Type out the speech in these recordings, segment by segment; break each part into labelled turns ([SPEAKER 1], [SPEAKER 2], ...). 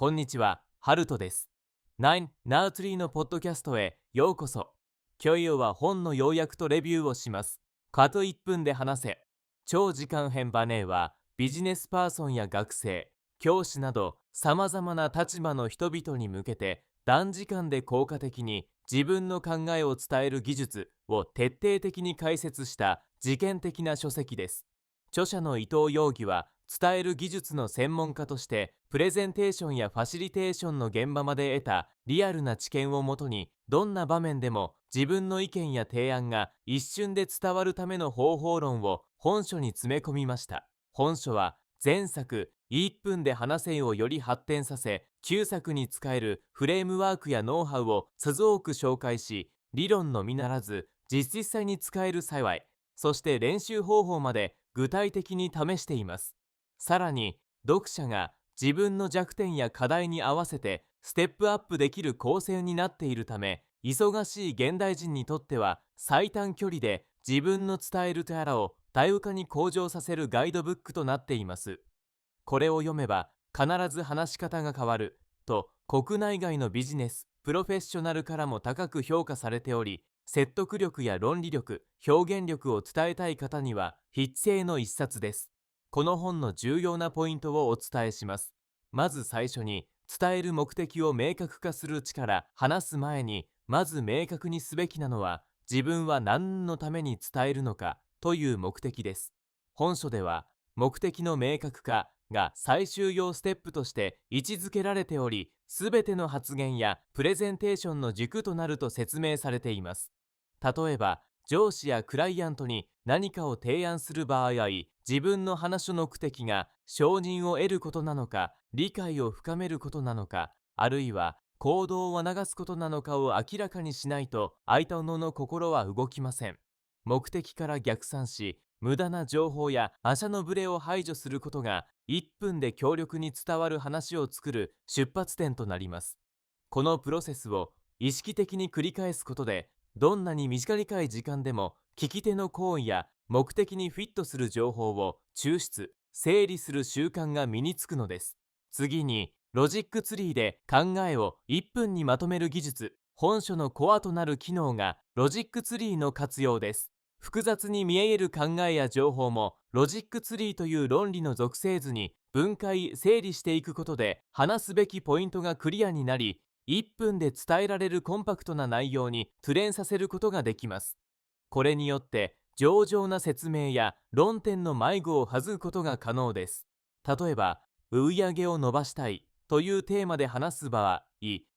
[SPEAKER 1] こんにちは、ハルトです。9 Now3 のポッドキャストへようこそ。今日は本の要約とレビューをします。かと1分で話せ。超時間編バネーは、ビジネスパーソンや学生、教師など、様々な立場の人々に向けて、短時間で効果的に自分の考えを伝える技術を徹底的に解説した事件的な書籍です。著者の伊藤洋義は、伝える技術の専門家としてプレゼンテーションやファシリテーションの現場まで得たリアルな知見をもとに、どんな場面でも自分の意見や提案が一瞬で伝わるための方法論を本書に詰め込みました。本書は前作1分で話せをより発展させ、旧作に使えるフレームワークやノウハウを数多く紹介し、理論のみならず実際に使える幸い、そして練習方法まで具体的に試しています。さらに、読者が自分の弱点や課題に合わせてステップアップできる構成になっているため、忙しい現代人にとっては最短距離で自分の伝える力を多様化に向上させるガイドブックとなっています。これを読めば必ず話し方が変わると国内外のビジネスプロフェッショナルからも高く評価されており、説得力や論理力、表現力を伝えたい方には必須の一冊です。この本の重要なポイントをお伝えします。まず最初に、伝える目的を明確化する力。話す前にまず明確にすべきなのは、自分は何のために伝えるのかという目的です。本書では目的の明確化が最終要ステップとして位置づけられており、すべての発言やプレゼンテーションの軸となると説明されています。例えば、上司やクライアントに何かを提案する場合、自分の話の目的が承認を得ることなのか、理解を深めることなのか、あるいは行動を促すことなのかを明らかにしないと、相手の心は動きません。目的から逆算し、無駄な情報や阿車のブレを排除することが、1分で強力に伝わる話を作る出発点となります。このプロセスを意識的に繰り返すことで、どんなに短い時間でも聞き手の行為や目的にフィットする情報を抽出、整理する習慣が身につくのです。次に、ロジックツリーで考えを1分にまとめる技術。本書のコアとなる機能がロジックツリーの活用です。複雑に見える考えや情報もロジックツリーという論理の属性図に分解・整理していくことで、話すべきポイントがクリアになり、1分で伝えられるコンパクトな内容にプレーンさせることができます。これによって上々な説明や論点の迷子を省くことが可能です。例えば、売上を伸ばしたいというテーマで話す場合、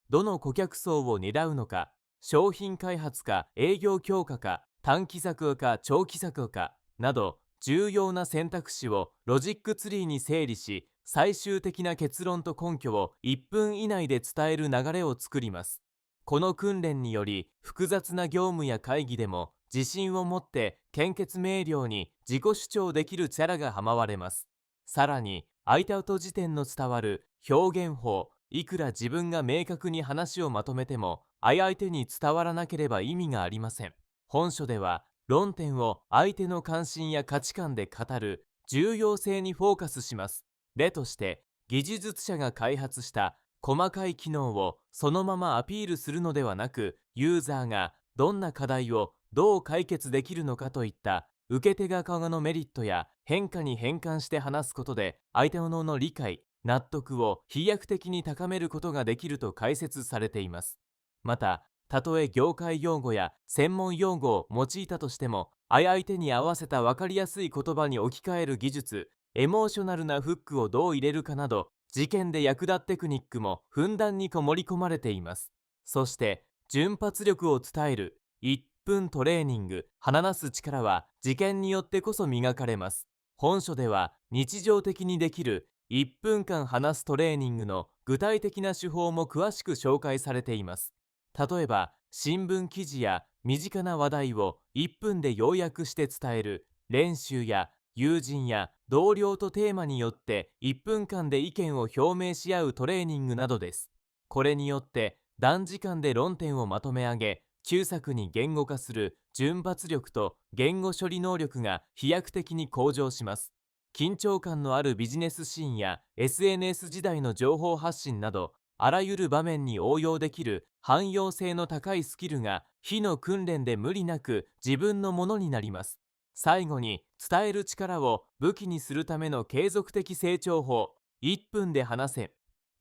[SPEAKER 1] どの顧客層を狙うのか、商品開発か営業強化か、短期策か長期策かなど、重要な選択肢をロジックツリーに整理し、最終的な結論と根拠を1分以内で伝える流れを作ります。この訓練により、複雑な業務や会議でも自信を持って献血明瞭に自己主張できる力が賜われます。さらに、アイタウト時点の伝わる表現法。いくら自分が明確に話をまとめても、相手に伝わらなければ意味がありません。本書では、論点を相手の関心や価値観で語る重要性にフォーカスします。例として、技術者が開発した細かい機能をそのままアピールするのではなく、ユーザーがどんな課題をどう解決できるのかといった受け手側のメリットや変化に変換して話すことで、相手の理解、納得を飛躍的に高めることができると解説されています。また、たとえ業界用語や専門用語を用いたとしても、相手に合わせた分かりやすい言葉に置き換える技術、エモーショナルなフックをどう入れるかなど、事件で役立つテクニックもふんだんに盛り込まれています。そして、瞬発力を伝える1分トレーニング。話す力は事件によってこそ磨かれます。本書では日常的にできる1分間話すトレーニングの具体的な手法も詳しく紹介されています。例えば、新聞記事や身近な話題を1分で要約して伝える練習や、友人や同僚とテーマによって1分間で意見を表明し合うトレーニングなどです。これによって短時間で論点をまとめ上げ、旧作に言語化する瞬発力と言語処理能力が飛躍的に向上します。緊張感のあるビジネスシーンや SNS 時代の情報発信など、あらゆる場面に応用できる汎用性の高いスキルが日々の訓練で無理なく自分のものになります。最後に、伝える力を武器にするための継続的成長法、1分で話せ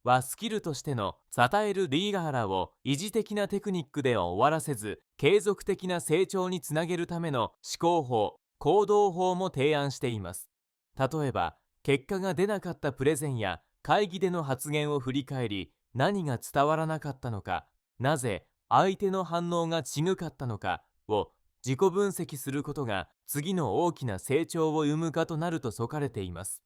[SPEAKER 1] は、スキルとしての伝えるリーガーラを維持的なテクニックでは終わらせず、継続的な成長につなげるための思考法、行動法も提案しています。例えば、結果が出なかったプレゼンや会議での発言を振り返り、何が伝わらなかったのか、なぜ相手の反応が違かったのかを自己分析することが次の大きな成長を生むかとなると説かれています。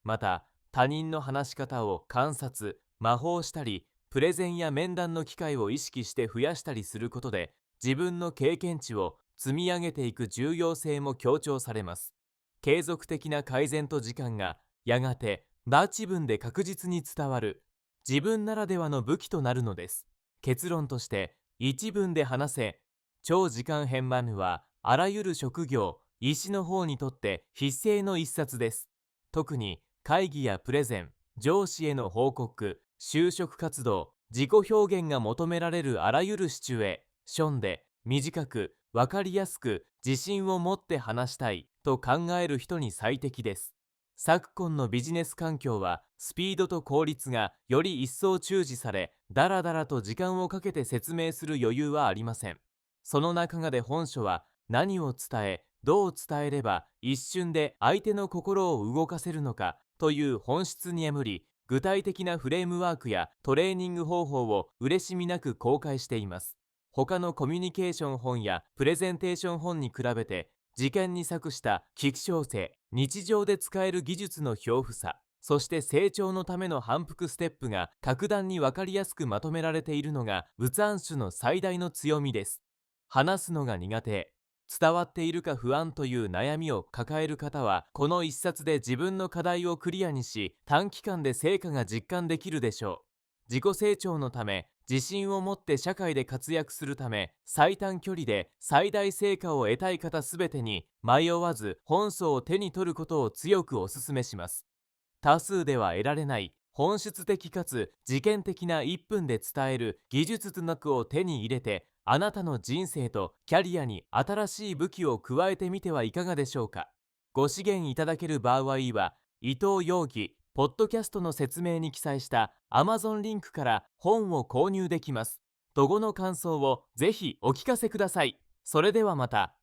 [SPEAKER 1] また、他人の話し方を観察、模倣したり、プレゼンや面談の機会を意識して増やしたりすることで、自分の経験値を積み上げていく重要性も強調されます。継続的な改善と時間が、やがてバチ分で確実に伝わる、自分ならではの武器となるのです。結論として、一文で話せ、超時間編マヌは、あらゆる職業、医師の方にとって必須の一冊です。特に、会議やプレゼン、上司への報告、就職活動、自己表現が求められるあらゆるシチュエーションで短く分かりやすく自信を持って話したいと考える人に最適です。昨今のビジネス環境はスピードと効率がより一層注視され、だらだらと時間をかけて説明する余裕はありません。その中で本書は、何を伝え、どう伝えれば一瞬で相手の心を動かせるのかという本質に眠り、具体的なフレームワークやトレーニング方法を嬉しみなく公開しています。他のコミュニケーション本やプレゼンテーション本に比べて、時間に割くした聞小性、日常で使える技術の豊富さ、そして成長のための反復ステップが格段に分かりやすくまとめられているのが物暗種の最大の強みです。話すのが苦手、伝わっているか不安という悩みを抱える方は、この一冊で自分の課題をクリアにし、短期間で成果が実感できるでしょう。自己成長のため、自信を持って社会で活躍するため、最短距離で最大成果を得たい方すべてに、迷わず本書を手に取ることを強くお勧めします。多数では得られない本質的かつ実験的な1分で伝える技術学を手に入れて、あなたの人生とキャリアに新しい武器を加えてみてはいかがでしょうか。ご支援いただける場合は、伊藤洋義ポッドキャストの説明に記載した Amazon リンクから本を購入できます。どごの感想をぜひお聞かせください。それではまた。